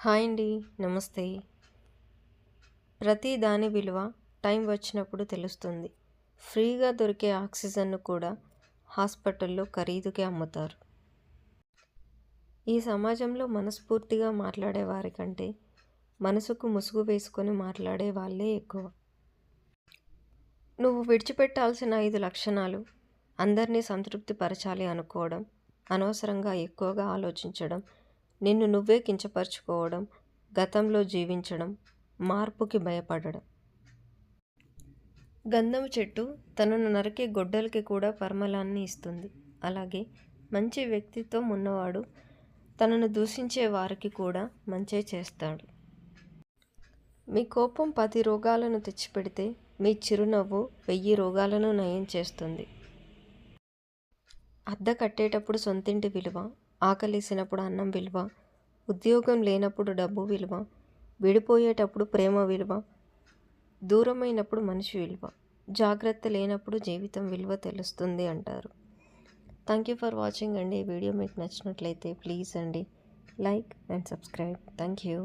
Hi అండి. నమస్తే. ప్రతి దాని విలువ టైం వచ్చినప్పుడు తెలుస్తుంది. ఫ్రీగా దొరికే ఆక్సిజన్ను కూడా హాస్పిటల్లో ఖరీదుకే అమ్ముతారు. ఈ సమాజంలో మనస్ఫూర్తిగా మాట్లాడే వారి కంటే మనసుకు ముసుగు వేసుకొని మాట్లాడే వాళ్ళే ఎక్కువ. నువ్వు విడిచిపెట్టాల్సిన 5 లక్షణాలు. అందరినీ సంతృప్తి పరచాలి అనుకోవడం, అనవసరంగా ఎక్కువగా ఆలోచించడం, నిన్ను నువ్వే కించపరుచుకోవడం, గతంలో జీవించడం, మార్పుకి భయపడడం. గంధం చెట్టు తనను నరికే గొడ్డలికి కూడా పరిమళాన్ని ఇస్తుంది. అలాగే మంచి వ్యక్తిత్వం ఉన్నవాడు తనను దూషించే వారికి కూడా మంచే చేస్తాడు. మీ కోపం 10 రోగాలను తెచ్చిపెడితే మీ చిరునవ్వు 1000 రోగాలను నయం చేస్తుంది. అద్దె కట్టేటప్పుడు సొంతింటి విలువ, ఆకలేసినప్పుడు అన్నం విలువ, ఉద్యోగం లేనప్పుడు డబ్బు విలువ, విడిపోయేటప్పుడు ప్రేమ విలువ, దూరమైనప్పుడు మనిషి విలువ, జాగ్రత్త లేనప్పుడు జీవితం విలువ తెలుస్తుంది అంటారు. థ్యాంక్ యూ ఫర్ వాచింగ్ అండి. ఈ వీడియో మీకు నచ్చినట్లయితే ప్లీజ్ అండి like and subscribe. Thank you.